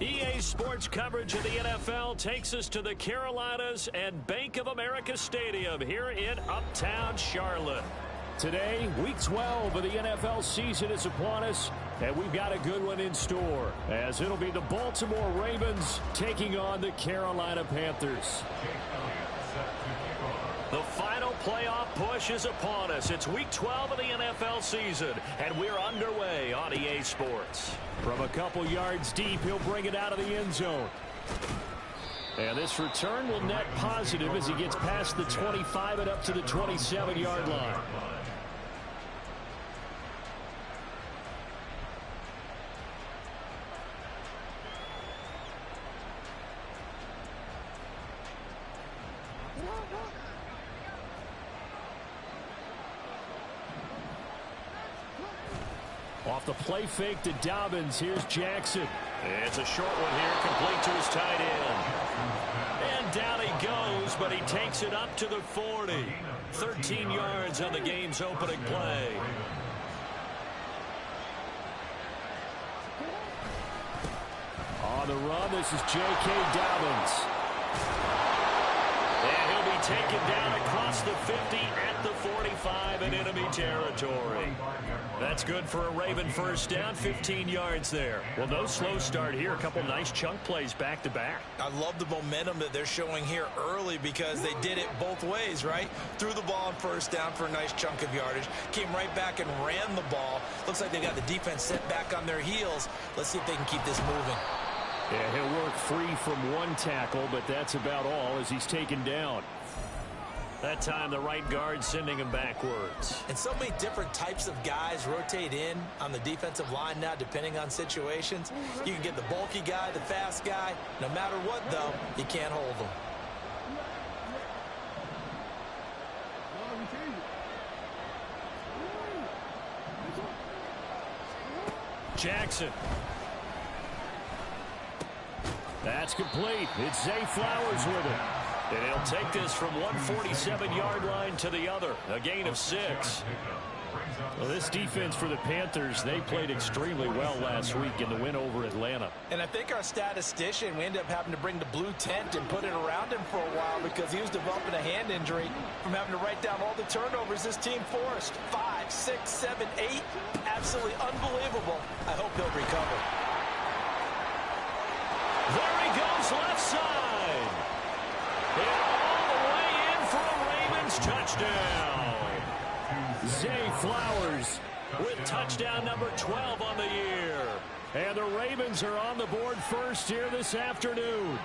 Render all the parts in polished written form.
EA Sports coverage of the NFL takes us to the Carolinas and Bank of America Stadium here in Uptown Charlotte. Today, Week 12 of the NFL season is upon us, and we've got a good one in store, as it'll be the Baltimore Ravens taking on the Carolina Panthers. The final playoff push is upon us. It's Week 12 of the NFL season, and we're underway on EA Sports. From a couple yards deep, he'll bring it out of the end zone. And this return will net positive as he gets past the 25 and up to the 27-yard line. Off the play fake to Dobbins. Here's Jackson. It's a short one here, complete to his tight end. And down he goes, but he takes it up to the 40. 13 yards on the game's opening play. On the run, this is J.K. Dobbins. And he'll be taken down across the 50 at the 45 in enemy territory. That's good for a Raven first down, 15 yards there. Well, no slow start here. A couple nice chunk plays back-to-back. I love the momentum that they're showing here early because they did it both ways, right? Threw the ball on first down for a nice chunk of yardage. Came right back and ran the ball. Looks like they got the defense set back on their heels. Let's see if they can keep this moving. Yeah, he'll work free from one tackle, but that's about all as he's taken down. That time, the right guard sending him backwards. And so many different types of guys rotate in on the defensive line now, depending on situations. You can get the bulky guy, the fast guy. No matter what, though, you can't hold them. Jackson. That's complete. It's Zay Flowers with it. And he'll take this from 147-yard line to the other. A gain of 6. Well, this defense for the Panthers, they played extremely well last week in the win over Atlanta. And I think our statistician, we ended up having to bring the blue tent and put it around him for a while because he was developing a hand injury from having to write down all the turnovers this team forced. 5, 6, 7, 8. Absolutely unbelievable. I hope he'll recover. There he goes, left side. And all the way in for a Ravens touchdown. Zay Flowers with touchdown number 12 on the year. And the Ravens are on the board first here this afternoon.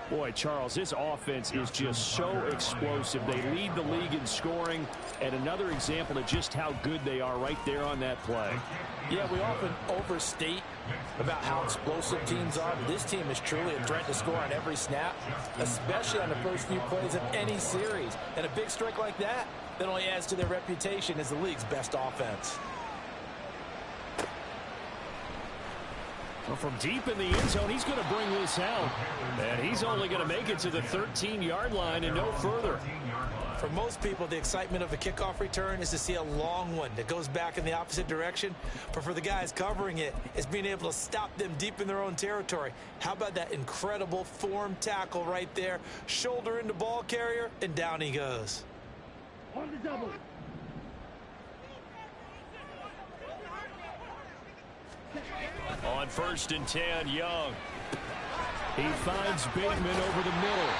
Boy, Charles, this offense is just so explosive. They lead the league in scoring, and another example of just how good they are right there on that play. Yeah, we often overstate about how explosive teams are, but this team is truly a threat to score on every snap, especially on the first few plays of any series. And a big strike like that only adds to their reputation as the league's best offense. Well, from deep in the end zone, he's going to bring this out. And he's only going to make it to the 13-yard line and no further. For most people, the excitement of a kickoff return is to see a long one that goes back in the opposite direction. But for the guys covering it, it's being able to stop them deep in their own territory. How about that incredible form tackle right there? Shoulder into ball carrier, and down he goes. On the double. On 1st and 10, Young. He finds Bateman over the middle.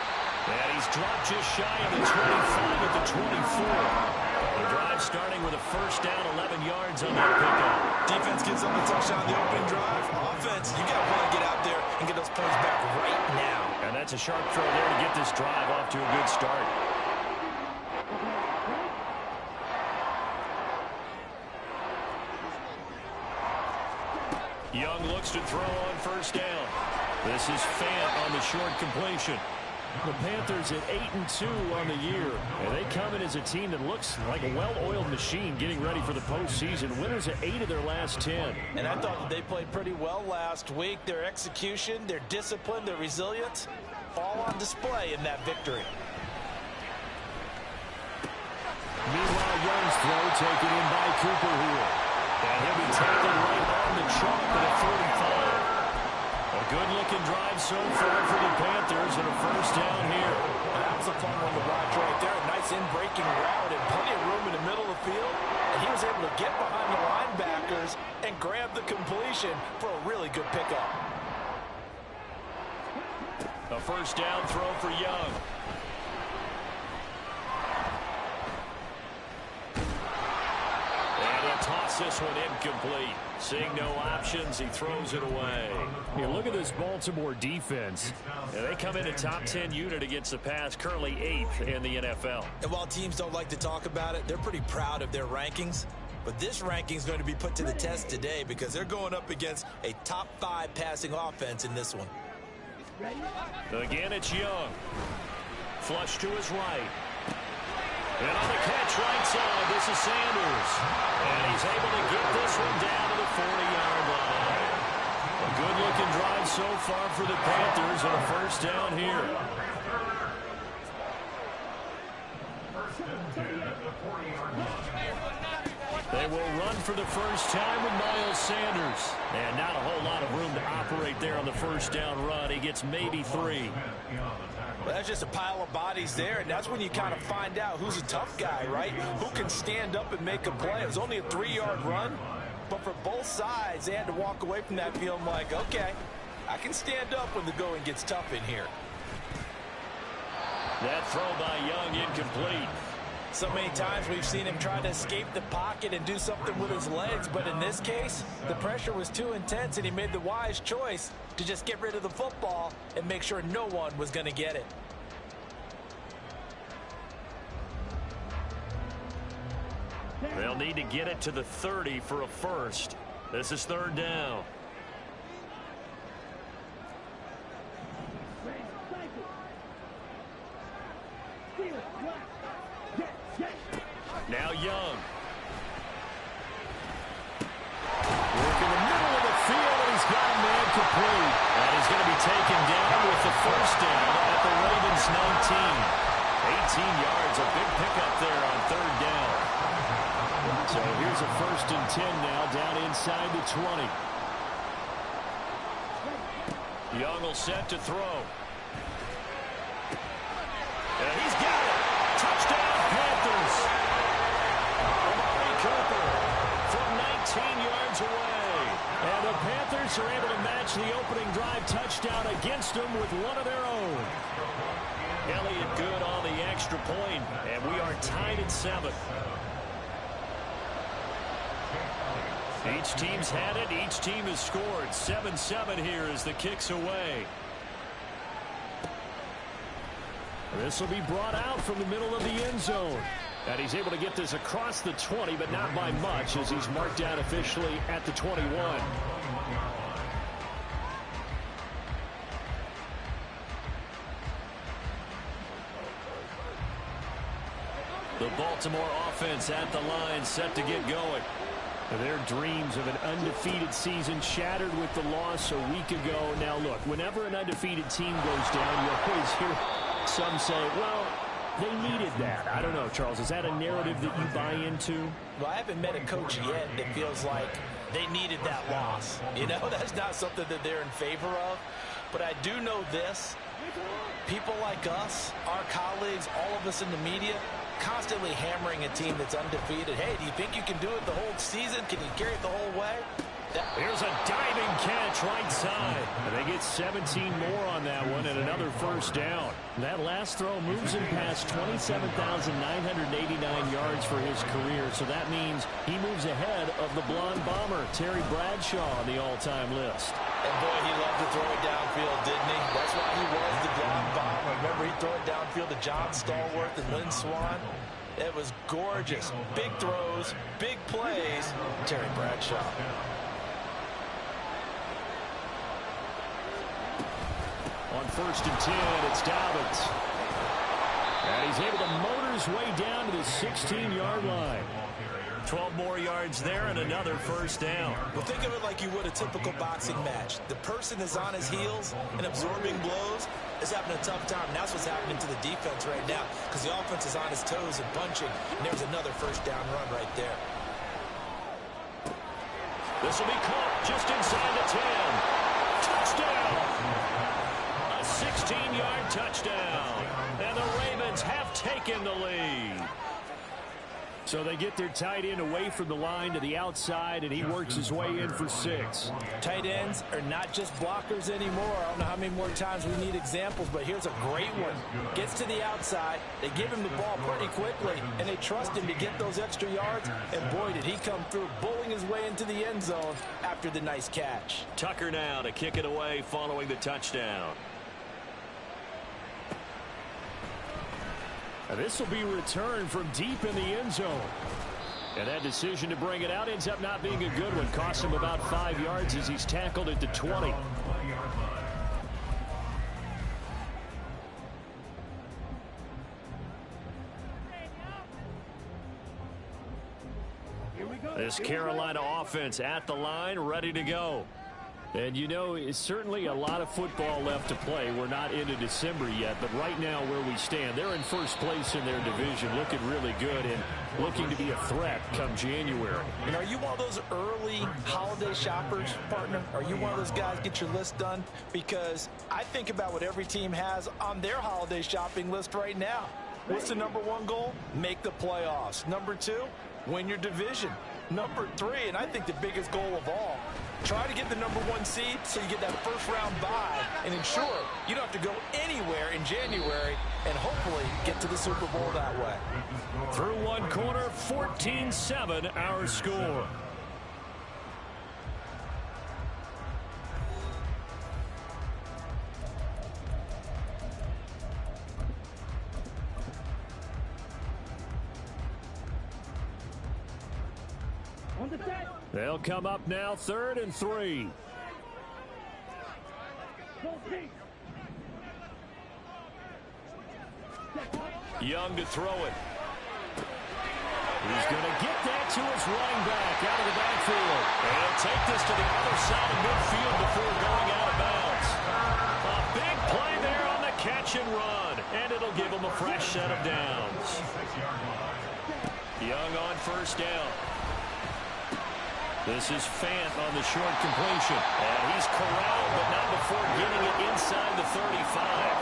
And he's dropped just shy of the 25 at the 24. The drive starting with a first down, 11 yards on that pickup. Defense gets up the touchdown on the opening drive. Offense, you got to want to get out there and get those points back right now. And that's a sharp throw there to get this drive off to a good start. Young looks to throw on first down. This is Fant on the short completion. The Panthers at 8-2 on the year. And they come in as a team that looks like a well-oiled machine getting ready for the postseason. Winners at 8 of their last 10. And I thought that they played pretty well last week. Their execution, their discipline, their resilience, all on display in that victory. Meanwhile, Young's throw taken in by Cooper here. And he'll be tackled right on the chalk at a 45. A good-looking drive so far for the Panthers and a first down here. That was a fun one to watch right there. A nice in-breaking route and plenty of room in the middle of the field. And he was able to get behind the linebackers and grab the completion for a really good pickup. A first down throw for Young. And he'll toss this one incomplete. Seeing no options, he throws it away. Yeah, look at this Baltimore defense. Yeah, they come in a top 10 unit against the pass, currently 8th in the NFL. And while teams don't like to talk about it, they're pretty proud of their rankings. But this ranking is going to be put to the test today because they're going up against a top 5 passing offense in this one. Again, it's Young. Flush to his right. And on the catch right side, this is Sanders. And he's able to get this one down to the 40-yard line. A good-looking drive so far for the Panthers and a first down here. They will run for the first time with Miles Sanders. And not a whole lot of room to operate there on the first down run. He gets maybe 3. Well, that's just a pile of bodies there, and that's when you kind of find out who's a tough guy, right? Who can stand up and make a play. It was only a 3-yard run, but for both sides, they had to walk away from that feeling like, okay, I can stand up when the going gets tough in here. That throw by Young incomplete. So many times we've seen him try to escape the pocket and do something with his legs, but in this case, the pressure was too intense and he made the wise choice to just get rid of the football and make sure no one was going to get it. They'll need to get it to the 30 for a first. This is third down. Now Young. Working the middle of the field, and he's got a man complete. And he's going to be taken down with the first down at the Ravens 19. 18 yards, a big pickup there on third down. So here's a 1st and 10 now, down inside the 20. Young will set to throw. And he's got it. Touchdown, Panthers. Amari Cooper from 19 yards away. And the Panthers are able to match the opening drive touchdown against them with one of their own. Elliott good on the extra point, and we are tied at 7. Each team's had it. Each team has scored. 7-7 here as the kick's away. This will be brought out from the middle of the end zone. And he's able to get this across the 20, but not by much as he's marked down officially at the 21. The Baltimore offense at the line, set to get going. Their dreams of an undefeated season shattered with the loss a week ago. Now, look, whenever an undefeated team goes down, you always hear some say, well, they needed that. I don't know, Charles. Is that a narrative that you buy into? Well, I haven't met a coach yet that feels like they needed that loss. You know, that's not something that they're in favor of. But I do know this. People like us, our colleagues, all of us in the media, constantly hammering a team that's undefeated. Hey, do you think you can do it the whole season? Can you carry it the whole way? Here's a diving catch right side. And they get 17 more on that one and another first down. That last throw moves him past 27,989 yards for his career. So that means he moves ahead of the blonde bomber, Terry Bradshaw, on the all-time list. And boy, he loved to throw it downfield, didn't he? That's why he was the blonde bomber. Remember, he'd throw it downfield to John Stallworth and Lynn Swann. It was gorgeous. Big throws, big plays. Terry Bradshaw. On 1st and 10, it's Dobbins. And he's able to motor his way down to the 16-yard line. 12 more yards there and another first down. Well, think of it like you would a typical boxing match. The person is on his heels and absorbing blows is having a tough time. And that's what's happening to the defense right now because the offense is on his toes and punching. And there's another first down run right there. This will be caught just inside the 10. Touchdown! A 16-yard touchdown. And the Ravens have taken the lead. So they get their tight end away from the line to the outside, and he works his way in for 6. Tight ends are not just blockers anymore. I don't know how many more times we need examples, but here's a great one. Gets to the outside, they give him the ball pretty quickly, and they trust him to get those extra yards, and boy, did he come through, bowling his way into the end zone after the nice catch. Tucker now to kick it away following the touchdown. This will be returned from deep in the end zone. And that decision to bring it out ends up not being a good one. Cost him about 5 yards as he's tackled at the 20. This Carolina offense at the line, ready to go. And, you know, it's certainly a lot of football left to play. We're not into December yet, but right now where we stand, they're in first place in their division, looking really good and looking to be a threat come January. And are you one of those early holiday shoppers, partner? Are you one of those guys get your list done? Because I think about what every team has on their holiday shopping list right now. What's the #1 goal? Make the playoffs. #2, win your division. #3, and I think the biggest goal of all, try to get the #1 seed so you get that first-round bye and ensure you don't have to go anywhere in January and hopefully get to the Super Bowl that way. Through one quarter, 14-7 our score. They'll come up now, 3rd and 3. Young to throw it. He's going to get that to his running back out of the backfield. And he'll take this to the other side of midfield before going out of bounds. A big play there on the catch and run. And it'll give him a fresh set of downs. Young on first down. This is Fant on the short completion. And he's corralled, but not before getting it inside the 35.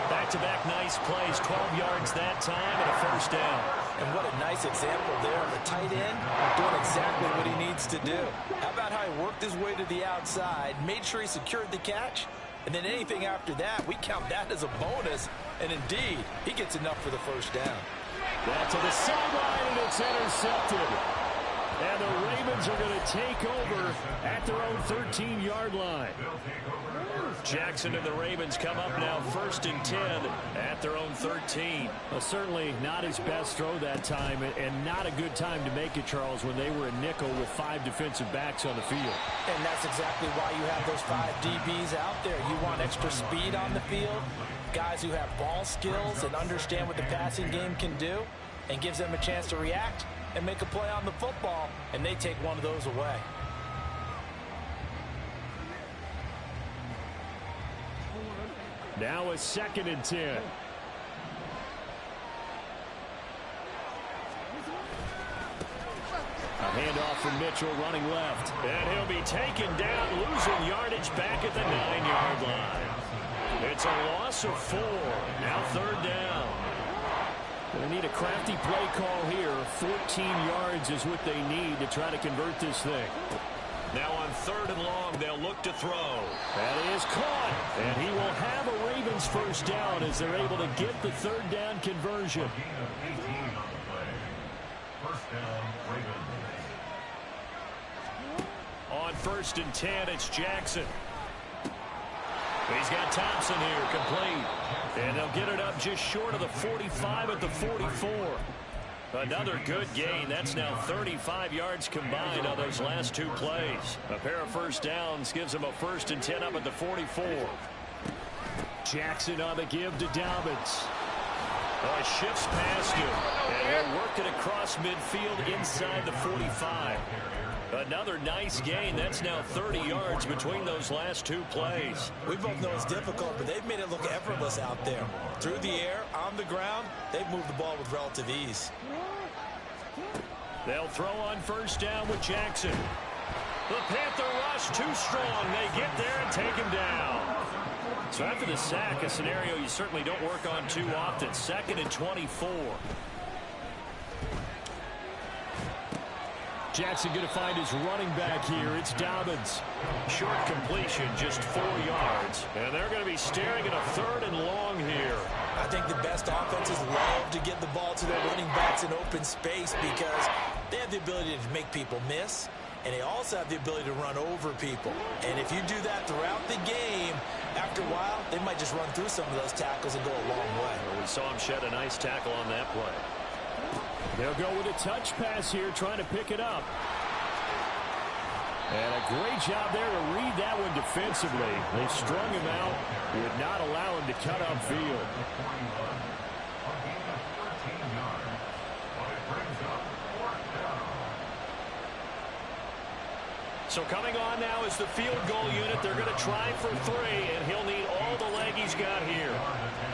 Back-to-back nice plays, 12 yards that time, and a first down. And what a nice example there of the tight end doing exactly what he needs to do. How about how he worked his way to the outside, made sure he secured the catch, and then anything after that, we count that as a bonus. And indeed, he gets enough for the first down. Well, to the sideline, and it's intercepted. And the Ravens are going to take over at their own 13-yard line. Jackson and the Ravens come up now 1st and 10 at their own 13. Well, certainly not his best throw that time, and not a good time to make it, Charles, when they were a nickel with 5 defensive backs on the field. And that's exactly why you have those 5 DBs out there. You want extra speed on the field, guys who have ball skills and understand what the passing game can do, and gives them a chance to react and make a play on the football, and they take one of those away. Now a 2nd and 10. A handoff from Mitchell running left. And he'll be taken down, losing yardage back at the 9-yard line. It's a loss of 4. Now 3rd down. They need a crafty play call here. 14 yards is what they need to try to convert this thing. Now on 3rd and long, they'll look to throw. That is caught. And he will have a Ravens first down as they're able to get the 3rd down conversion. On 1st and 10, it's Jackson. He's got Thompson here, complete. And they'll get it up just short of the 45 at the 44. Another good gain. That's now 35 yards combined on those last 2 plays. A pair of first downs gives them a 1st and 10 up at the 44. Jackson on the give to Dobbins. Oh, it shifts past him. And he'll work it across midfield inside the 45. Another nice gain. That's now 30 yards between those last 2 plays. We both know it's difficult, but they've made it look effortless out there. Through the air, on the ground, they've moved the ball with relative ease. They'll throw on first down with Jackson. The Panther rush too strong. They get there and take him down. So after the sack, a scenario you certainly don't work on too often. 2nd and 24. Jackson going to find his running back here. It's Dobbins. Short completion, just 4 yards. And they're going to be staring at a 3rd and long here. I think the best offenses love to get the ball to their running backs in open space because they have the ability to make people miss, and they also have the ability to run over people. And if you do that throughout the game, after a while, they might just run through some of those tackles and go a long way. Well, we saw him shed a nice tackle on that play. They'll go with a touch pass here, trying to pick it up. And a great job there to read that one defensively. They strung him out, would not allow him to cut upfield. So coming on now is the field goal unit. They're going to try for 3, and he'll need all the leg he's got here.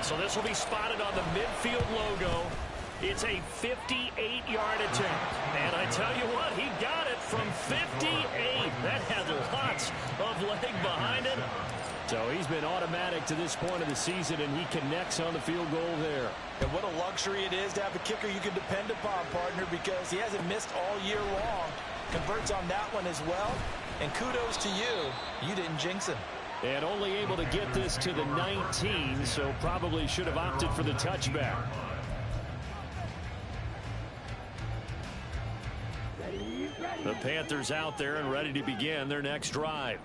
So this will be spotted on the midfield logo. It's a 58-yard attempt. And I tell you what, he got it from 58. That had lots of leg behind it. So he's been automatic to this point of the season, and he connects on the field goal there. And what a luxury it is to have a kicker you can depend upon, partner, because he hasn't missed all year long. Converts on that one as well. And kudos to you. You didn't jinx him. And only able to get this to the 19, so probably should have opted for the touchback. The Panthers out there and ready to begin their next drive.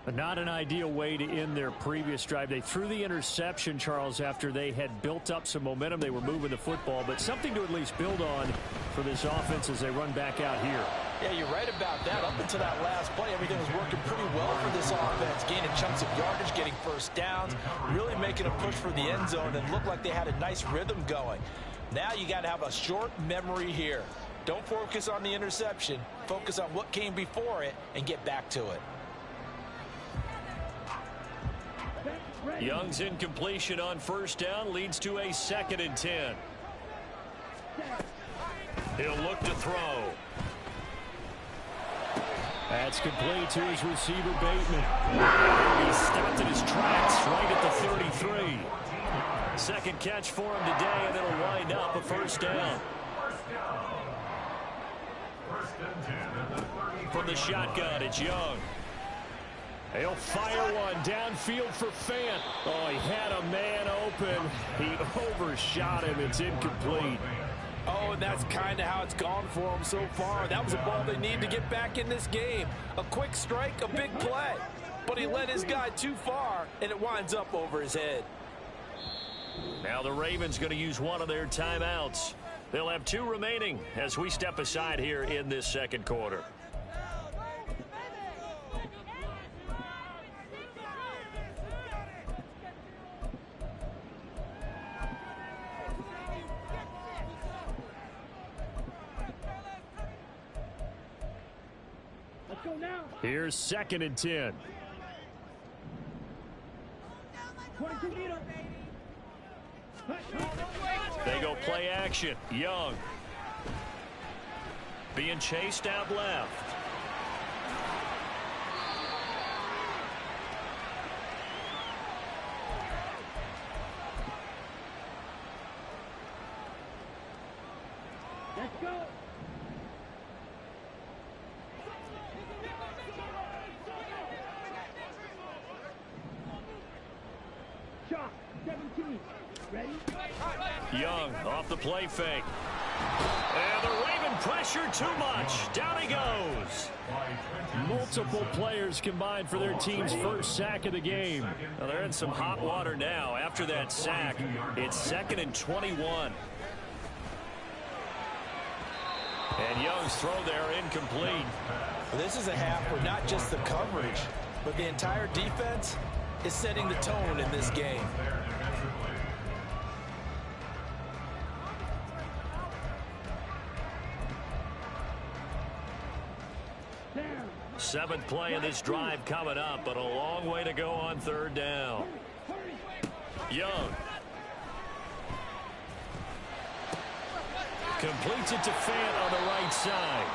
But not an ideal way to end their previous drive. They threw the interception, Charles, after they had built up some momentum. They were moving the football, but something to at least build on for this offense as they run back out here. Yeah, you're right about that. Up until that last play, everything was working pretty well for this offense. Gaining chunks of yardage, getting first downs, really making a push for the end zone, and looked like they had a nice rhythm going. Now you got to have a short memory here. Don't focus on the interception. Focus on what came before it and get back to it. Young's incompletion on first down leads to a 2nd and 10. He'll look to throw. That's complete to his receiver, Bateman. He stopped in his tracks right at the 33. Second catch for him today, and it'll wind up a first down. From the shotgun, it's Young. He'll fire one downfield for Fant. Oh, he had a man open. He overshot him. It's incomplete. Oh, and that's kind of how it's gone for him so far. That was a ball they need to get back in this game. A quick strike, a big play. But he led his guy too far, and it winds up over his head. Now the Ravens going to use one of their timeouts. They'll have 2 remaining as we step aside here in this second quarter. Here's 2nd and 10. They go play action. Young. Being chased out left. Let's go. Shot 17. Ready? Young off the play fake. And the Raven pressure too much. Down he goes. Multiple players combined for their team's first sack of the game. Well, they're in some hot water now after that sack. It's 2nd and 21. And Young's throw there incomplete. This is a half where not just the coverage, but the entire defense is setting the tone in this game. Seventh play of this drive coming up, but a long way to go on 3rd down. Young. Completes it to Fant on the right side.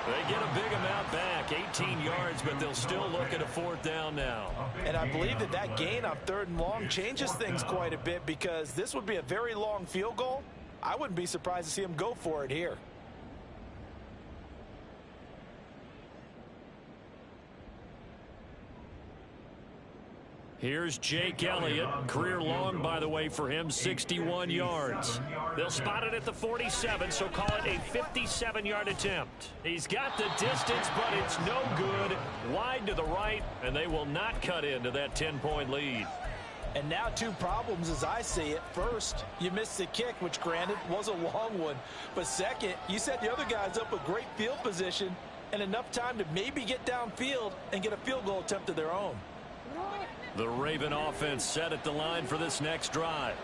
They get a big amount back, 18 yards, but they'll still look at a 4th down now. And I believe that gain on 3rd and long changes things quite a bit, because this would be a very long field goal. I wouldn't be surprised to see him go for it here. Here's Jake Elliott. Career long, by the way, for him, 61 yards. They'll spot it at the 47, so call it a 57-yard attempt. He's got the distance, but it's no good. Wide to the right, and they will not cut into that 10-point lead. And now 2 problems as I see it. First, you missed the kick, which granted was a long one. But second, you set the other guys up with great field position and enough time to maybe get downfield and get a field goal attempt of their own. The Raven offense set at the line for this next drive.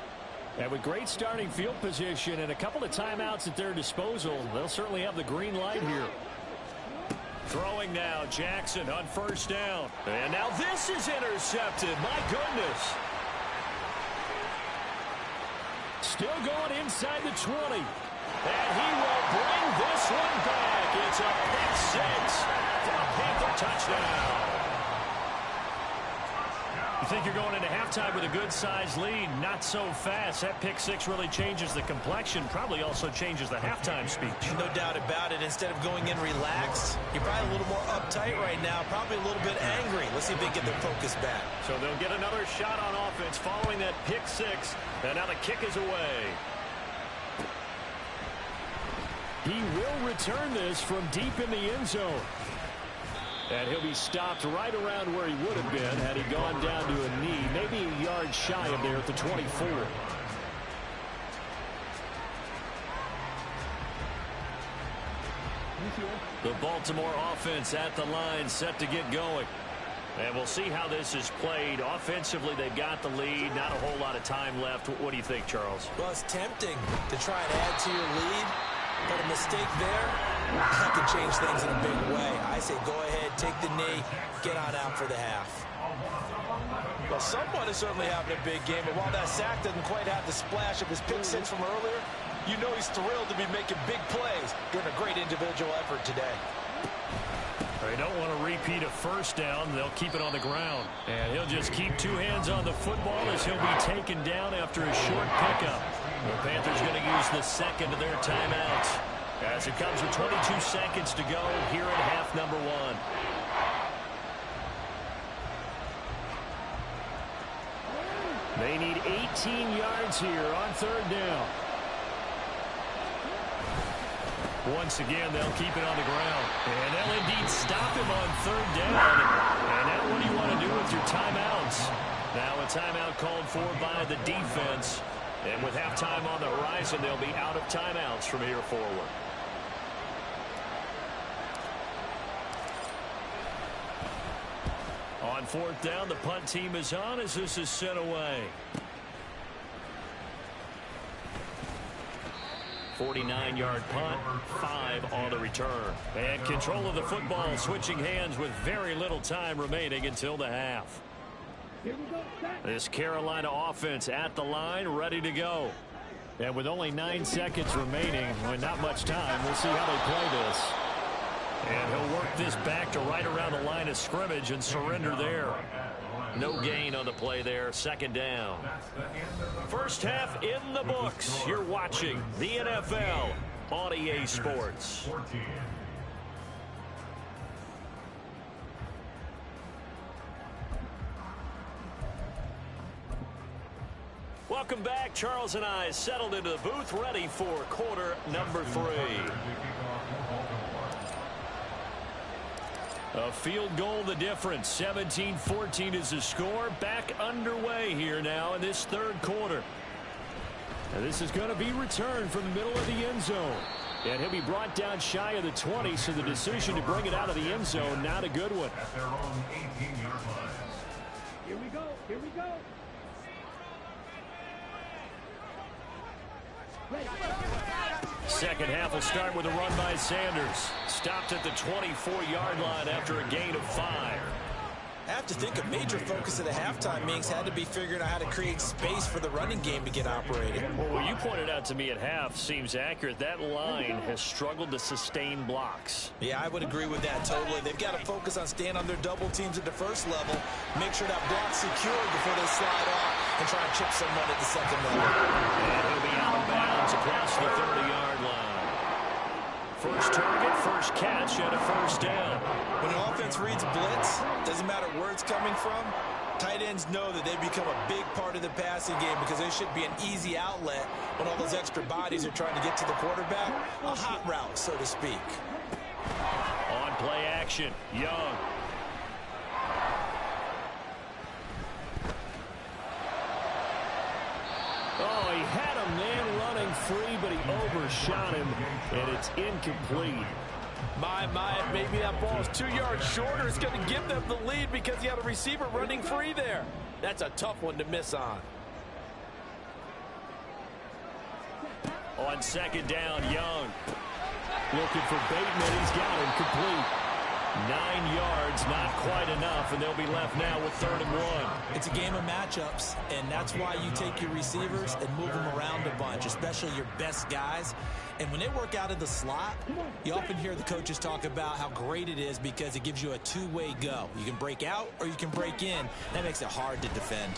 And with great starting field position and a couple of timeouts at their disposal, they'll certainly have the green light here. Throwing now, Jackson on 1st down. And now this is intercepted. My goodness. Still going inside the 20. And he will bring this one back. It's a pick 6 for a Panther touchdown. You think you're going into halftime with a good-sized lead. Not so fast. That pick 6 really changes the complexion. Probably also changes the halftime speech. No doubt about it. Instead of going in relaxed, you're probably a little more uptight right now. Probably a little bit angry. Let's see if they get their focus back. So they'll get another shot on offense following that pick 6. And now the kick is away. He will return this from deep in the end zone. And he'll be stopped right around where he would have been had he gone down to a knee, maybe a yard shy of there at the 24. The Baltimore offense at the line, set to get going. And we'll see how this is played. Offensively, they've got the lead. Not a whole lot of time left. What do you think, Charles? Well, it's tempting to try and add to your lead, but a mistake there, that could change things in a big way. I say go ahead, take the knee, get on out for the half. Well, someone is certainly having a big game, and while that sack doesn't quite have the splash of his pick 6 from earlier, you know he's thrilled to be making big plays during a great individual effort today. They don't want to repeat a 1st down. They'll keep it on the ground. And he'll just keep 2 hands on the football as he'll be taken down after a short pickup. The Panthers going to use the 2nd of their timeouts as it comes with 22 seconds to go here in half number 1. They need 18 yards here on 3rd down. Once again, they'll keep it on the ground. And they'll indeed stop him on 3rd down. And now what do you want to do with your timeouts? Now a timeout called for by the defense. And with halftime on the horizon, they'll be out of timeouts from here forward. On 4th down, the punt team is on as this is sent away. 49-yard punt, 5 on the return. And control of the football switching hands with very little time remaining until the half. This Carolina offense at the line, ready to go. And with only 9 seconds remaining, well, not much time, we'll see how they play this. And he'll work this back to right around the line of scrimmage and surrender there. No gain on the play there, 2nd down. First half in the books. You're watching the NFL on EA Sports. Welcome back. Charles and I settled into the booth, ready for quarter number 3. A field goal the difference. 17-14 is the score. Back underway here now in this 3rd quarter. And this is going to be returned from the middle of the end zone. And he'll be brought down shy of the 20, so the decision to bring it out of the end zone, not a good one. Here we go. Here we go. Second half will start with a run by Sanders. Stopped at the 24-yard line after a gain of 5. I have to think a major focus of the halftime, Minks, had to be figuring out how to create space for the running game to get operating. Well, what you pointed out to me at half seems accurate. That line has struggled to sustain blocks. Yeah, I would agree with that totally. They've got to focus on staying on their double teams at the first level, make sure that block's secured before they slide off and try and chip someone at the second level. And he'll be out of bounds across the 30-yard line. First target, first catch, and a first down. When the offense reads blitz, doesn't matter where it's coming from, tight ends know that they become a big part of the passing game because they should be an easy outlet when all those extra bodies are trying to get to the quarterback. A hot route, so to speak. On play action, Young. Oh, he had a man running free, but he overshot him, and it's incomplete. My, maybe that ball's 2 yards shorter. It's going to give them the lead because he had a receiver running free there. That's a tough one to miss on. On second down, Young. Looking for Bateman. He's got him complete. 9 yards, not quite enough, and they'll be left now with 3rd and 1. It's a game of matchups, and that's why you take your receivers and move them around a bunch, especially your best guys. And when they work out of the slot, you often hear the coaches talk about how great it is because it gives you a two-way go. You can break out or you can break in. That makes it hard to defend.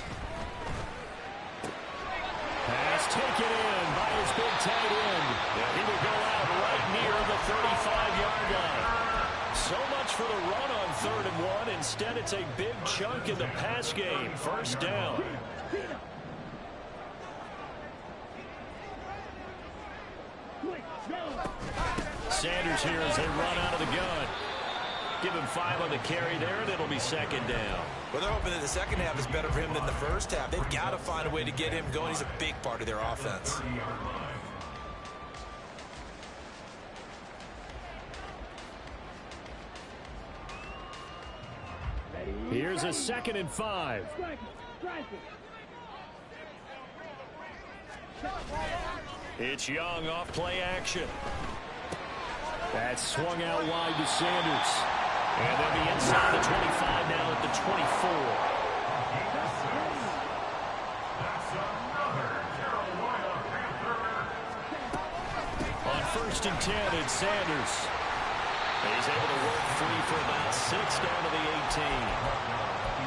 Pass taken in by his big tight end. And he will go out right near the 35-yard line. So much for the run on 3rd and 1. Instead, it's a big chunk in the pass game. First down. Sanders here as they run out of the gun. Give him 5 on the carry there, and it'll be 2nd down. Well, they're hoping that the second half is better for him than the first half. They've got to find a way to get him going. He's a big part of their offense. Here's a 2nd and 5. It's Young off play action. That's swung out wide to Sanders. And they'll be inside the 25 now at the 24. On 1st and 10, it's Sanders. He's able to work free for about 6 down to the 18.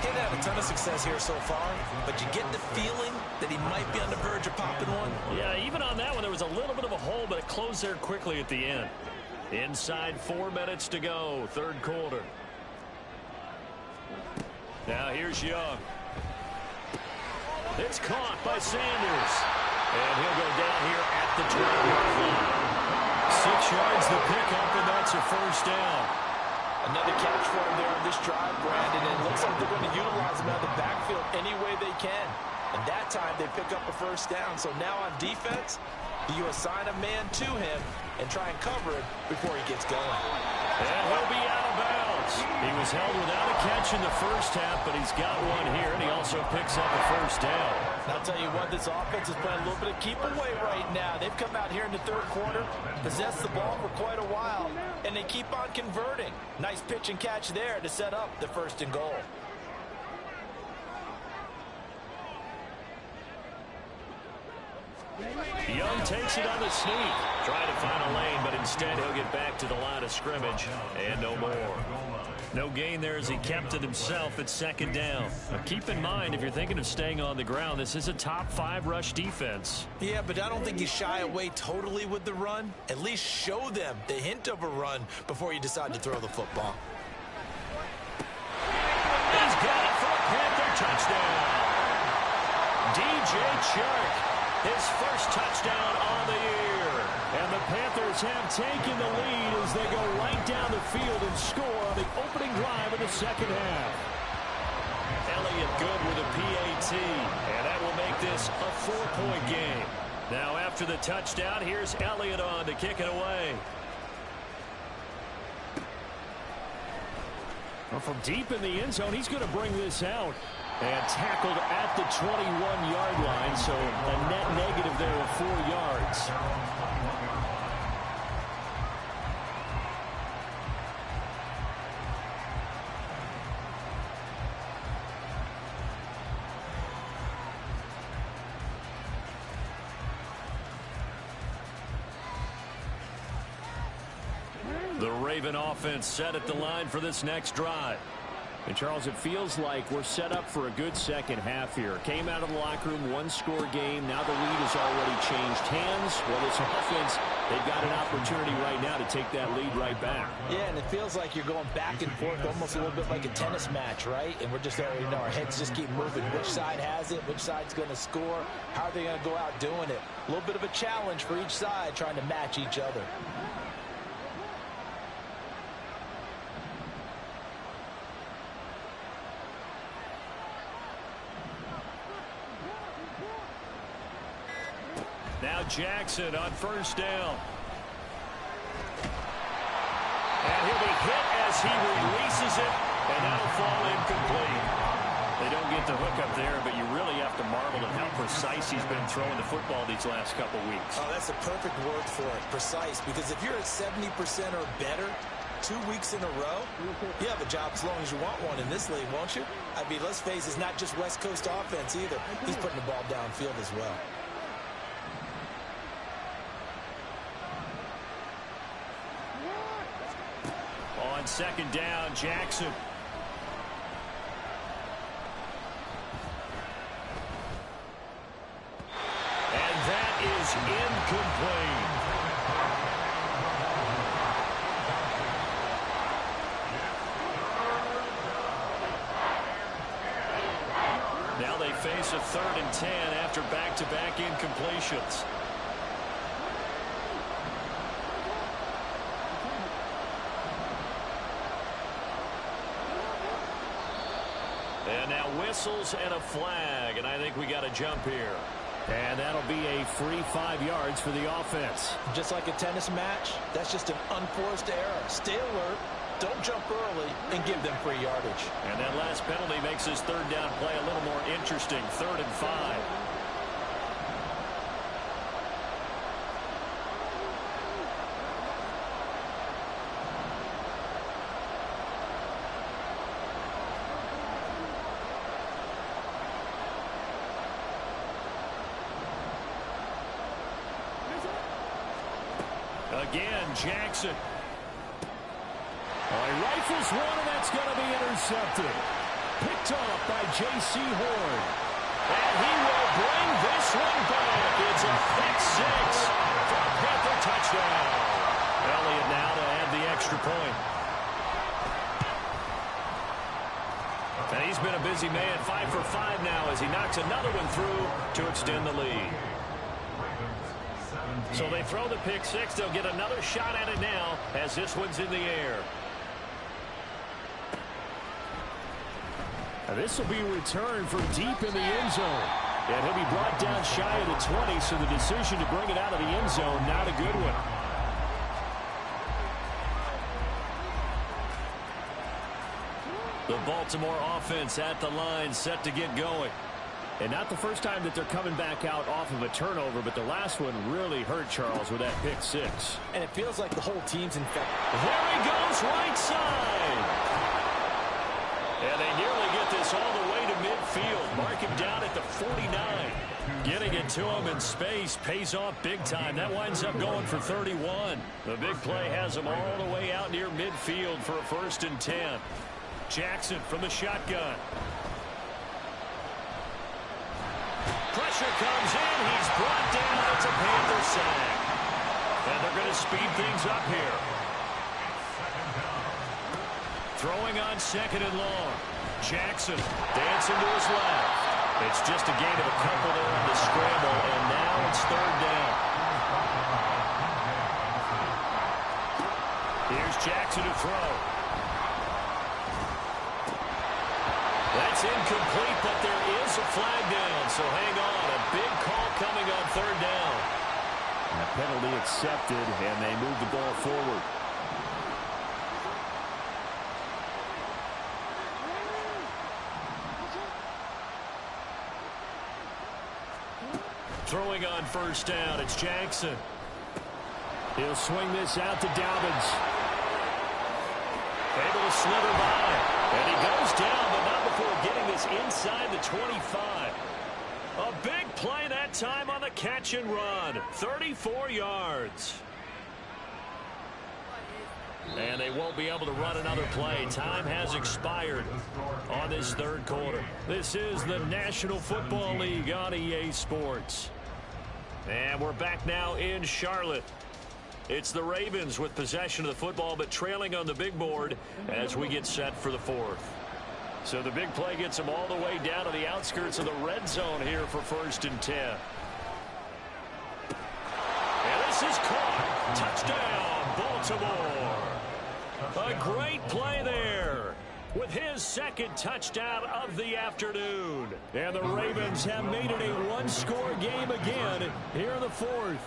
He hasn't had a ton of success here so far, but you get the feeling that he might be on the verge of popping one. Yeah, even on that one, there was a little bit of a hole, but it closed there quickly at the end. Inside 4 minutes to go, 3rd quarter. Now here's Young. It's caught by Sanders. And he'll go down here at the 12-yard line. 6 yards the pickup, and that's a first down. Another catch for him there on this drive, Brandon. And it looks like they're going to utilize him out of the backfield any way they can. And that time they pick up a first down. So now on defense, you assign a man to him and try and cover it before he gets going. And he'll be out of bounds. He was held without a catch in the first half, but he's got one here, and he also picks up a first down. And I'll tell you what, this offense is playing a little bit of keep away right now. They've come out here in the 3rd quarter, possessed the ball for quite a while, and they keep on converting. Nice pitch and catch there to set up the 1st and goal. Young takes it on the sneak. Trying to find a lane, but instead he'll get back to the line of scrimmage. And no more. No gain there as he kept it himself at 2nd down. Now keep in mind, if you're thinking of staying on the ground, this is a top 5 rush defense. Yeah, but I don't think you shy away totally with the run. At least show them the hint of a run before you decide to throw the football. He's got it for a Panther touchdown. DJ Chark. His first touchdown on the year. And the Panthers have taken the lead as they go right down the field and score on the opening drive of the 2nd half. Elliott good with a PAT. And that will make this a 4-point game. Now after the touchdown, here's Elliott on to kick it away. Well, from deep in the end zone, he's going to bring this out. And tackled at the 21-yard line, so a net negative there of 4 yards. Raven offense set at the line for this next drive. And, Charles, it feels like we're set up for a good second half here. Came out of the locker room, one-score game. Now the lead has already changed hands. Well, this offense, they've got an opportunity right now to take that lead right back. Yeah, and it feels like you're going back and forth, almost a little bit like a tennis match, right? And we're just already know our heads just keep moving. Which side has it? Which side's going to score? How are they going to go out doing it? A little bit of a challenge for each side trying to match each other. Now Jackson on first down. And he'll be hit as he releases it, and that'll fall incomplete. They don't get the hook up there, but you really have to marvel at how precise he's been throwing the football these last couple weeks. Oh, that's a perfect word for it, precise, because if you're at 70% or better 2 weeks in a row, you have a job as long as you want one in this league, won't you? I mean, let's face it, it's not just West Coast offense either. He's putting the ball downfield as well. On second down, Jackson. And that is incomplete. Now they face a 3rd and 10 after back-to-back incompletions. And now whistles and a flag, and I think we got a jump here. And that'll be a free 5 yards for the offense. Just like a tennis match, that's just an unforced error. Stay alert, don't jump early, and give them free yardage. And that last penalty makes his 3rd down play a little more interesting. 3rd and 5. Again, Jackson. He rifles one, and that's going to be intercepted. Picked off by J.C. Horn. And he will bring this one back. It's a pick 6 for a Panther touchdown. Elliott now to add the extra point. And he's been a busy man, 5 for 5 now as he knocks another one through to extend the lead. So they throw the pick 6. They'll get another shot at it now as this one's in the air. And this will be returned from deep in the end zone. And he'll be brought down shy of the 20, so the decision to bring it out of the end zone, not a good one. The Baltimore offense at the line, set to get going. And not the first time that they're coming back out off of a turnover, but the last one really hurt Charles with that pick 6. And it feels like the whole team's infected. There he goes, right side. And they nearly get this all the way to midfield. Mark him down at the 49. Getting it to him in space pays off big time. That winds up going for 31. The big play has him all the way out near midfield for a 1st and 10. Jackson from the shotgun. Pressure comes in. He's brought down. It's a Panther sack. And they're going to speed things up here. Throwing on 2nd and long. Jackson dancing to his left. It's just a gain of a couple there on the scramble, and now it's 3rd down. Here's Jackson to throw. That's incomplete, but there is a flag down, so hang on. A big call coming on 3rd down. And a penalty accepted, and they move the ball forward. Throwing on 1st down, it's Jackson. He'll swing this out to Dobbins. Able to slither by. And he goes down, but not before getting this inside the 25. A big play that time on the catch and run. 34 yards. And they won't be able to run another play. Time has expired on this third quarter. This is the National Football League on EA Sports. And we're back now in Charlotte. It's the Ravens with possession of the football, but trailing on the big board as we get set for the fourth. So the big play gets them all the way down to the outskirts of the red zone here for 1st and 10. And this is caught. Touchdown, Baltimore. A great play there with his second touchdown of the afternoon. And the Ravens have made it a one-score game again here in the fourth.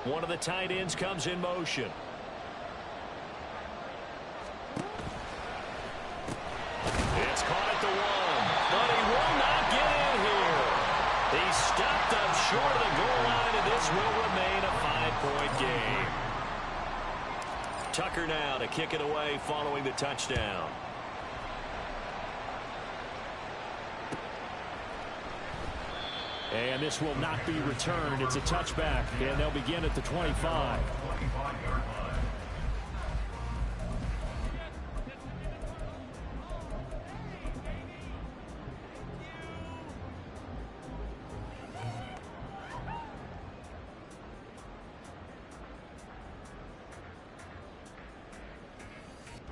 One of the tight ends comes in motion. It's caught at the 1, but he will not get in here. He stepped up short of the goal line, and this will remain a 5-point game. Tucker now to kick it away following the touchdown. And this will not be returned. It's a touchback, and they'll begin at the 25.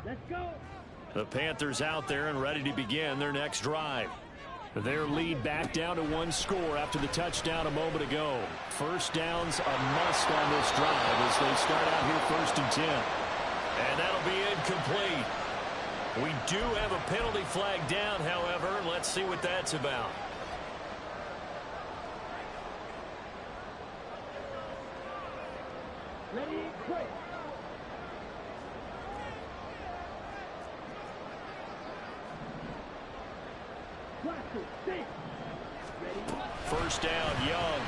Let's go. The Panthers out there and ready to begin their next drive. Their lead back down to one score after the touchdown a moment ago. First down's a must on this drive as they start out here 1st and 10. And that'll be incomplete. We do have a penalty flag down, however. Let's see what that's about. Ready, play. First down, Young.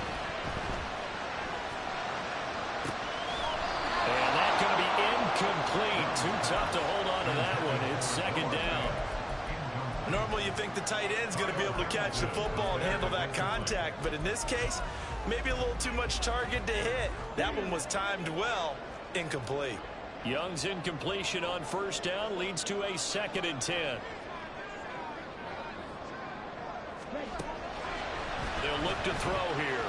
And that's going to be incomplete. Too tough to hold on to that one. It's 2nd down. Normally you think the tight end's going to be able to catch the football and handle that contact, but in this case, maybe a little too much target to hit. That one was timed well. Incomplete. Young's incompletion on first down leads to a 2nd and 10. They'll look to throw here.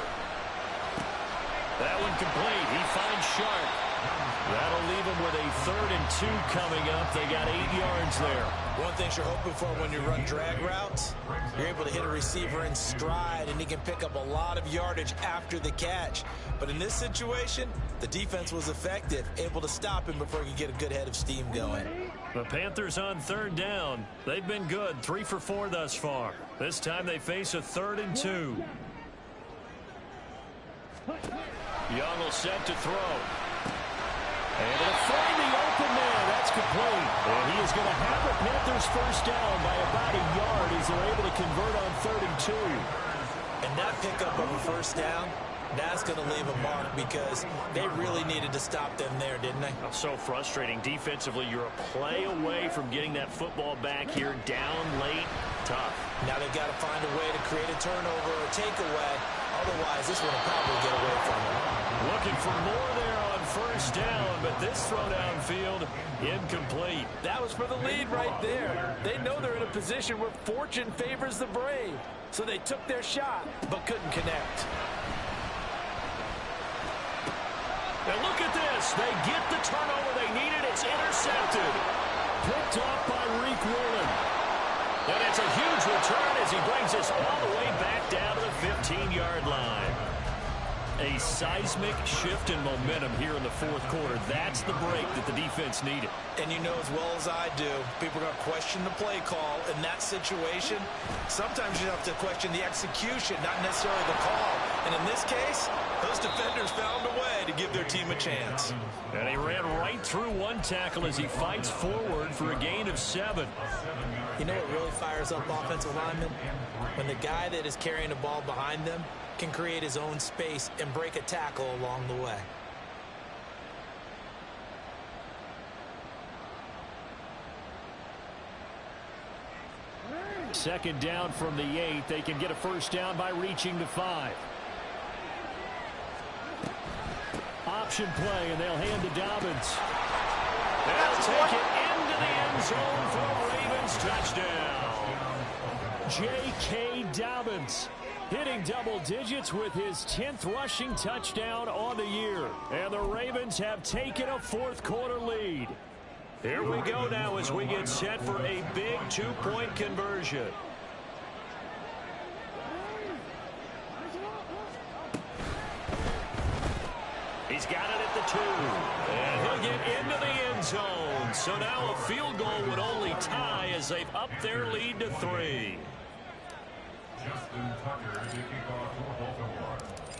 That one complete. He finds Sharp. That'll leave him with a 3rd and 2 coming up. They got 8 yards there. One thing you're hoping for when you run drag routes, you're able to hit a receiver in stride, and he can pick up a lot of yardage after the catch. But in this situation, the defense was effective, able to stop him before he could get a good head of steam going. The Panthers on 3rd down. They've been good, 3 for 4 thus far. This time they face a 3rd and 2. Young will set to throw. And they'll find the open man. That's complete. And he is going to have the Panthers first down by about a yard as they're able to convert on 3rd and 2. And that pickup of a first down, that's going to leave a mark because they really needed to stop them there, didn't they? So frustrating. Defensively, you're a play away from getting that football back here down late. Tough. Now they've got to find a way to create a turnover or takeaway. Otherwise, this one will probably get away from them. Looking for more there on first down, but this throw downfield incomplete. That was for the lead right there. They know they're in a position where fortune favors the brave. So they took their shot, but couldn't connect. And look at this. They get the turnover they needed. It's intercepted. Picked off by Reek Woolen. And it's a huge return as he brings us all the way back down to the 15-yard line. A seismic shift in momentum here in the fourth quarter. That's the break that the defense needed. And you know as well as I do, people are going to question the play call in that situation. Sometimes you have to question the execution, not necessarily the call. And in this case, those defenders found a way to give their team a chance. And he ran right through one tackle as he fights forward for a gain of 7. You know what really fires up offensive linemen? When the guy that is carrying the ball behind them can create his own space and break a tackle along the way. Second down from the 8. They can get a first down by reaching the 5. Option play, and they'll hand to Dobbins. They'll take it into the end zone for a Ravens touchdown. J.K. Dobbins hitting double digits with his 10th rushing touchdown on the year. And the Ravens have taken a fourth-quarter lead. Here we go now as we get set for a big two-point conversion. He's got it at the 2. And he'll get into the end zone. So now a field goal would only tie as they've upped their lead to 3.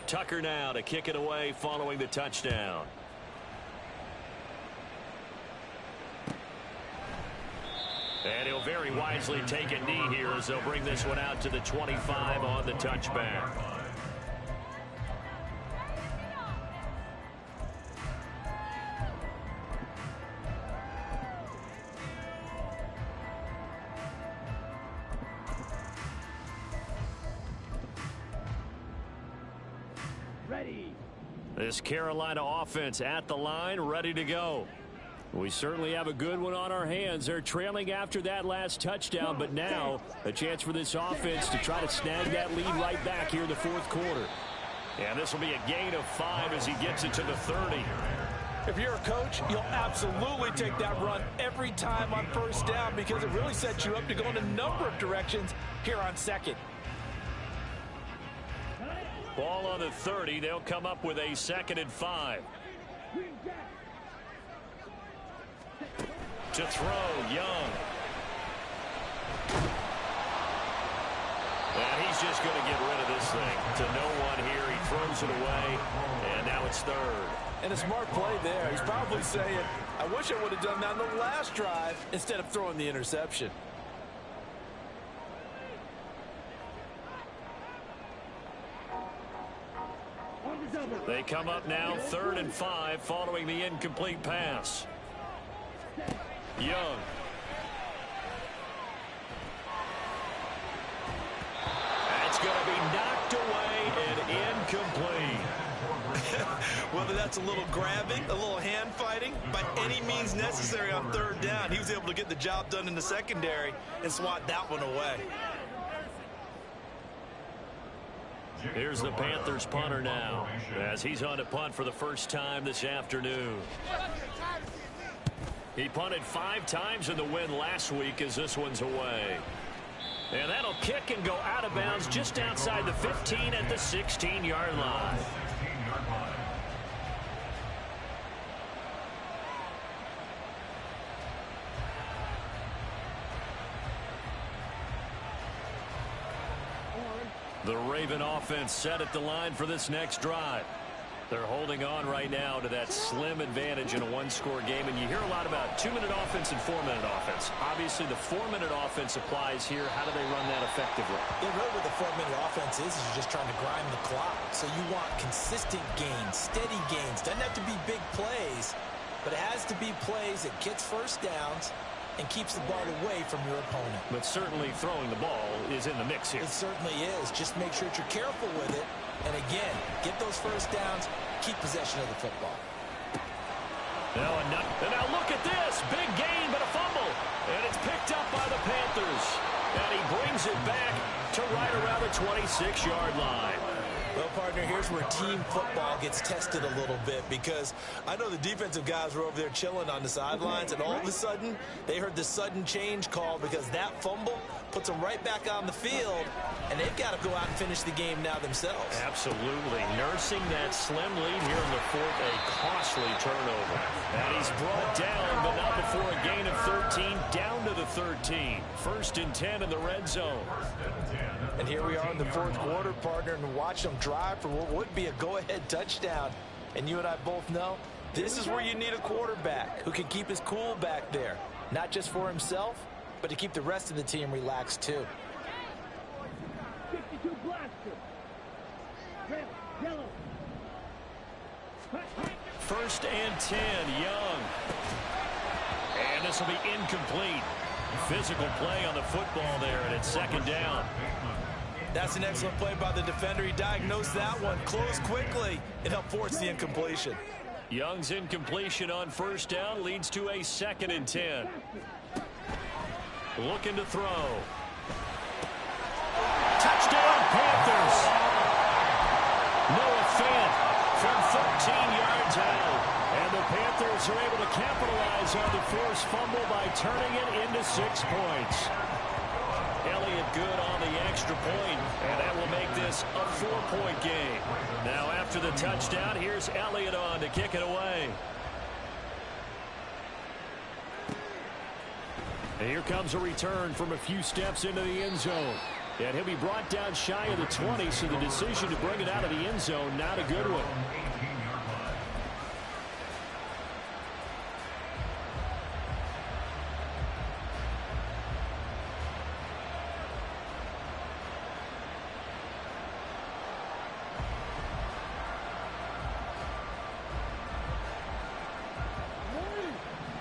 Tucker now to kick it away following the touchdown. And he'll very wisely take a knee here as they'll bring this one out to the 25 on the touchback. Ready. This Carolina offense at the line, ready to go. We certainly have a good one on our hands. They're trailing after that last touchdown, but now a chance for this offense to try to snag that lead right back here in the fourth quarter. And this will be a gain of 5 as he gets it to the 30. If you're a coach, you'll absolutely take that run every time on first down because it really sets you up to go in a number of directions here on second. Ball on the 30. They'll come up with a 2nd and 5. To throw, Young. And he's just going to get rid of this thing to no one here. He throws it away, and now it's 3rd. And a smart play there. He's probably saying, I wish I would have done that on the last drive instead of throwing the interception. They come up now 3rd and 5 following the incomplete pass. Young. That's going to be knocked away and incomplete. Whether that's a little grabbing, a little hand fighting, by any means necessary on 3rd down, he was able to get the job done in the secondary and swat that one away. Here's the Panthers punter now as he's on to punt for the first time this afternoon. He punted 5 times in the win last week as this one's away. And that'll kick and go out of bounds just outside the 15 at the 16-yard line. The Raven offense set at the line for this next drive. They're holding on right now to that slim advantage in a one-score game, and you hear a lot about 2-minute offense and 4-minute offense. Obviously, the 4-minute offense applies here. How do they run that effectively? Yeah, really what the 4-minute offense is you're just trying to grind the clock. So you want consistent gains, steady gains. Doesn't have to be big plays, but it has to be plays that gets first downs and keeps the ball away from your opponent. But certainly throwing the ball is in the mix here. It certainly is. Just make sure that you're careful with it. And again, get those first downs, keep possession of the football. Now look at this. Big gain, but a fumble. And it's picked up by the Panthers. And he brings it back to right around the 26-yard line. Well, partner, here's where team football gets tested a little bit because I know the defensive guys were over there chilling on the sidelines, and all of a sudden, they heard the sudden change call because that fumble puts them right back on the field, and they've got to go out and finish the game now themselves. Absolutely. Nursing that slim lead here in the fourth, a costly turnover. And he's brought down, but not before a gain of 13, down to the 13. 1st and 10 in the red zone. And here we are in the fourth quarter, partner, and watch them drive for what would be a go-ahead touchdown. And you and I both know this is where you need a quarterback who can keep his cool back there, not just for himself, but to keep the rest of the team relaxed too. 52 blaster. Red, yellow. 1st and 10, Young. And this will be incomplete. Physical play on the football there, and it's second down. That's an excellent play by the defender. He diagnosed that one, closed quickly, and helped force the incompletion. Young's incompletion on first down leads to a 2nd and 10. Looking to throw. Touchdown, Panthers. Noah Fant from 13 yards out. And the Panthers are able to capitalize on the forced fumble by turning it into 6 points. Elliott good on the extra point, and that will make this a 4-point game. Now after the touchdown, here's Elliott on to kick it away. And here comes a return from a few steps into the end zone. And he'll be brought down shy of the 20, so the decision to bring it out of the end zone, not a good one.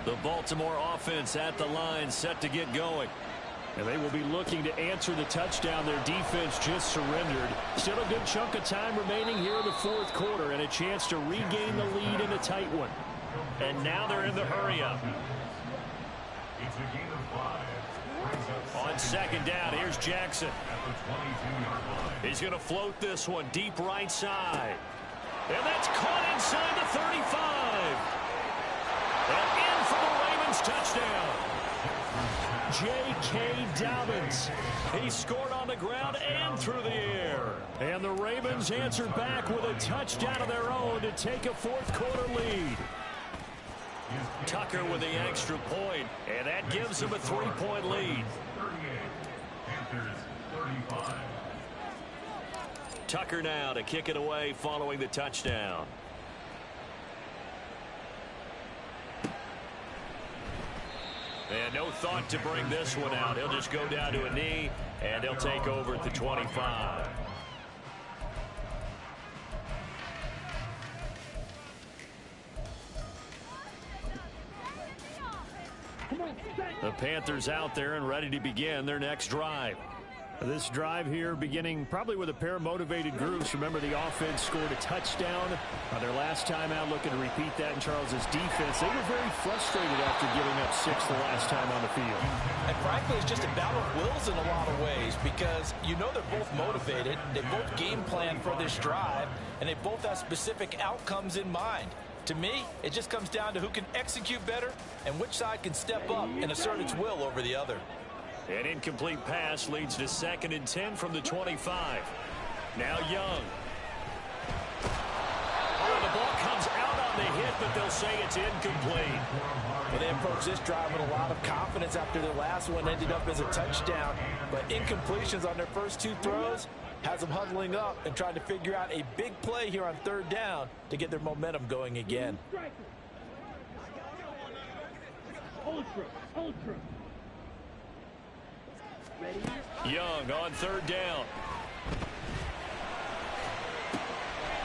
The Baltimore offense at the line, set to get going. And they will be looking to answer the touchdown their defense just surrendered. Still a good chunk of time remaining here in the 4th quarter, and a chance to regain the lead in a tight one. And now they're in the hurry-up. On second down, here's Jackson. He's going to float this one deep right side. And that's caught inside the 35. And in for the Ravens touchdown. J.K. Dobbins. He scored on the ground and through the air. And the Ravens answered back with a touchdown of their own to take a 4th quarter lead. Tucker with the extra point, and that gives them a 3-point lead. Tucker now to kick it away following the touchdown. And no thought to bring this one out. He'll just go down to a knee, and they'll take over at the 25. The Panthers out there and ready to begin their next drive. This drive here beginning probably with a pair of motivated groups. Remember, the offense scored a touchdown on their last time out, looking to repeat that in Charles's defense. They were very frustrated after giving up 6 the last time on the field. And frankly, it's just a battle of wills in a lot of ways, because you know they're both motivated, they both game plan for this drive, and they both have specific outcomes in mind. To me, it just comes down to who can execute better and which side can step up and assert its will over the other. An incomplete pass leads to 2nd and 10 from the 25. Now Young. Oh, the ball comes out on the hit, but they'll say it's incomplete. Well, they approached this drive with a lot of confidence after their last one ended up as a touchdown. But incompletions on their first 2 throws has them huddling up and trying to figure out a big play here on 3rd down to get their momentum going again. Ultra. Young on 3rd down.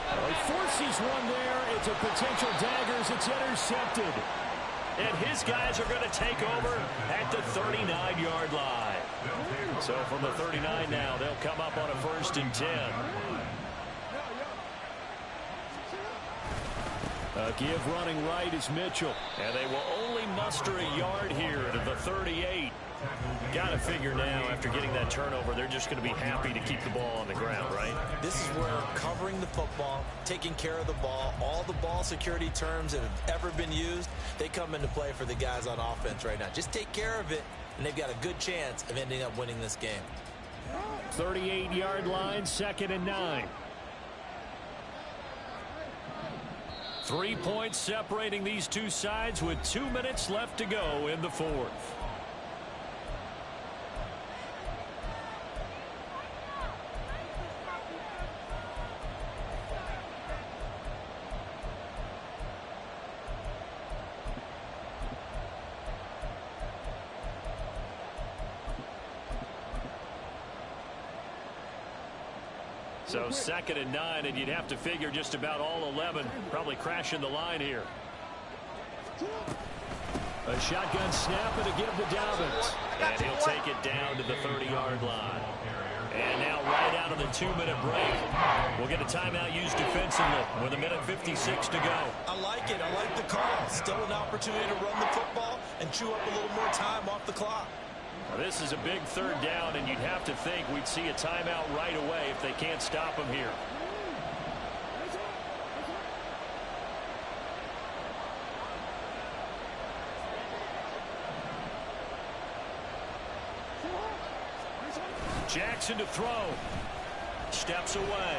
Well, he forces one there. It's a potential dagger as it's intercepted. And his guys are going to take over at the 39-yard line. So from the 39 now, they'll come up on a 1st and 10. A give running right is Mitchell. And they will only muster a yard here to the 38. Got to figure now, after getting that turnover, they're just going to be happy to keep the ball on the ground, right? This is where covering the football, taking care of the ball, all the ball security terms that have ever been used, they come into play for the guys on offense right now. Just take care of it, and they've got a good chance of ending up winning this game. 38-yard line, 2nd and 9. 3 points separating these two sides with 2 minutes left to go in the 4th. So 2nd and 9, and you'd have to figure just about all 11 probably crashing the line here. A shotgun snap and a give to Dobbins. And he'll take it down to the 30-yard line. And now right out of the 2-minute break, we'll get a timeout used defensively with 1:56 to go. I like it. I like the call. Still an opportunity to run the football and chew up a little more time off the clock. Well, this is a big third down, and you'd have to think we'd see a timeout right away if they can't stop him here. Jackson to throw. Steps away.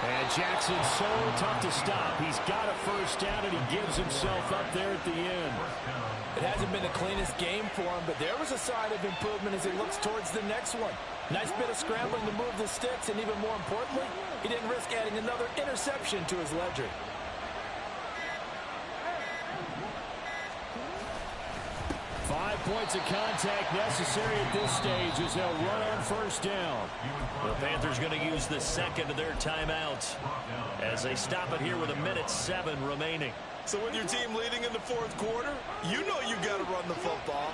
And Jackson's so tough to stop. He's got a first down, and he gives himself up there at the end. It hasn't been the cleanest game for him, but there was a sign of improvement as he looks towards the next one. Nice bit of scrambling to move the sticks, and even more importantly, he didn't risk adding another interception to his ledger. 5 points of contact necessary at this stage as they'll run on first down. The Panthers going to use the second of their timeouts as they stop it here with 1:07 remaining. So with your team leading in the fourth quarter, you know you've got to run the football.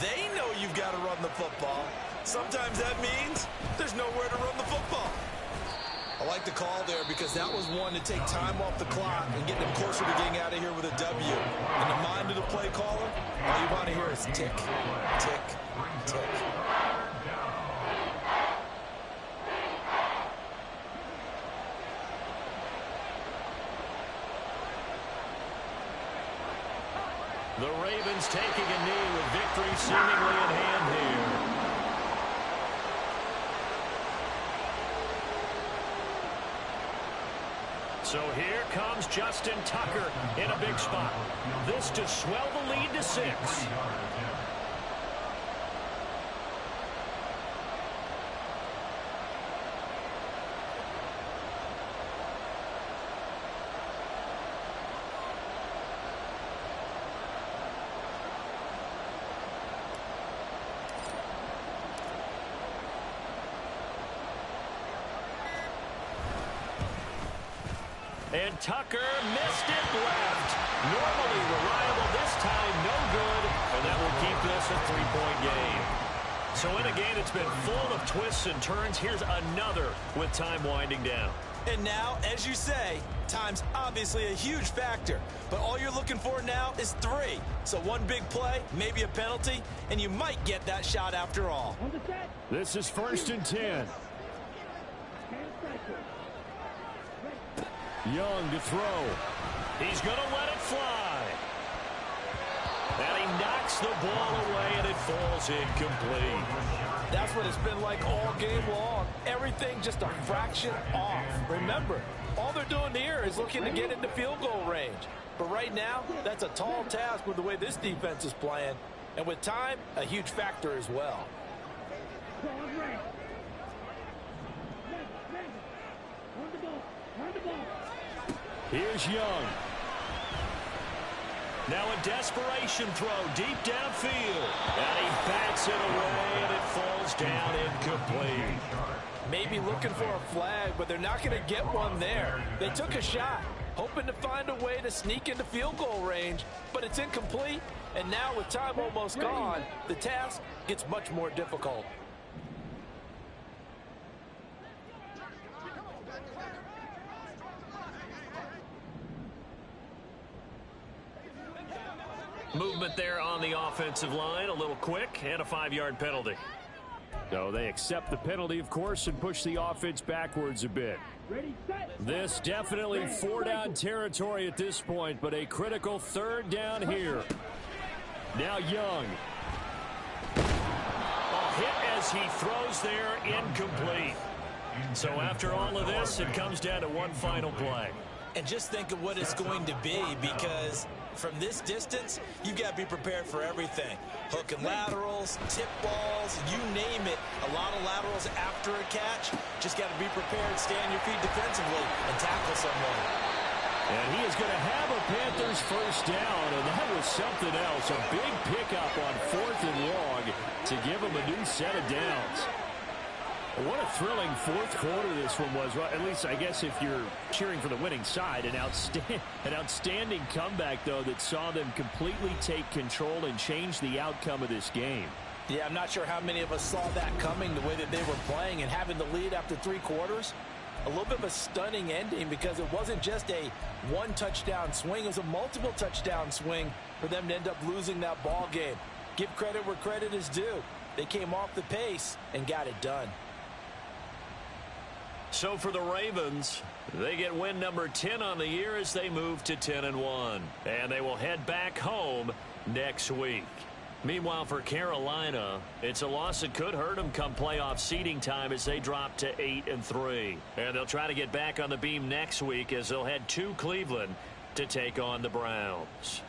They know you've got to run the football. Sometimes that means there's nowhere to run the football. I like the call there because that was one to take time off the clock and get them closer to getting out of here with a W. In the mind of the play caller, all you want to hear is tick, tick, tick. The Ravens taking a knee with victory seemingly in hand here. So here comes Justin Tucker in a big spot. This to swell the lead to 6. And Tucker missed it left. Normally reliable, this time no good. And that will keep this a 3-point game. So in a game that's been full of twists and turns, here's another with time winding down. And now, as you say, time's obviously a huge factor. But all you're looking for now is 3. So one big play, maybe a penalty, and you might get that shot after all. This is 1st and 10. Young to throw. He's going to let it fly. And he knocks the ball away, and it falls incomplete. That's what it's been like all game long. Everything just a fraction off. Remember, all they're doing here is looking to get into field goal range. But right now, that's a tall task with the way this defense is playing. And with time, a huge factor as well. Here's Young. Now a desperation throw deep downfield. And he bats it away, and it falls down incomplete. Maybe looking for a flag, but they're not going to get one there. They took a shot, hoping to find a way to sneak into field goal range, but it's incomplete. And now with time almost gone, the task gets much more difficult. Movement there on the offensive line, a little quick, and a 5-yard penalty. So they accept the penalty, of course, and push the offense backwards a bit. This definitely 4-down territory at this point, but a critical 3rd down here. Now Young. A hit as he throws there, incomplete. So after all of this, it comes down to one final play. And just think of what it's going to be, because from this distance, you've got to be prepared for everything. Hook and laterals, tip balls, you name it. A lot of laterals after a catch. Just got to be prepared, stay on your feet defensively, and tackle someone. And he is going to have a Panthers first down, and that was something else. A big pickup on 4th and long to give him a new set of downs. What a thrilling fourth quarter this one was. Well, at least, I guess, if you're cheering for the winning side. An outstanding comeback, though, that saw them completely take control and change the outcome of this game. Yeah, I'm not sure how many of us saw that coming, the way that they were playing and having the lead after 3 quarters. A little bit of a stunning ending because it wasn't just a one-touchdown swing. It was a multiple touchdown swing for them to end up losing that ball game. Give credit where credit is due. They came off the pace and got it done. So for the Ravens, they get win number 10 on the year as they move to 10-1. And they will head back home next week. Meanwhile, for Carolina, it's a loss that could hurt them come playoff seeding time as they drop to 8-3. And they'll try to get back on the beam next week as they'll head to Cleveland to take on the Browns.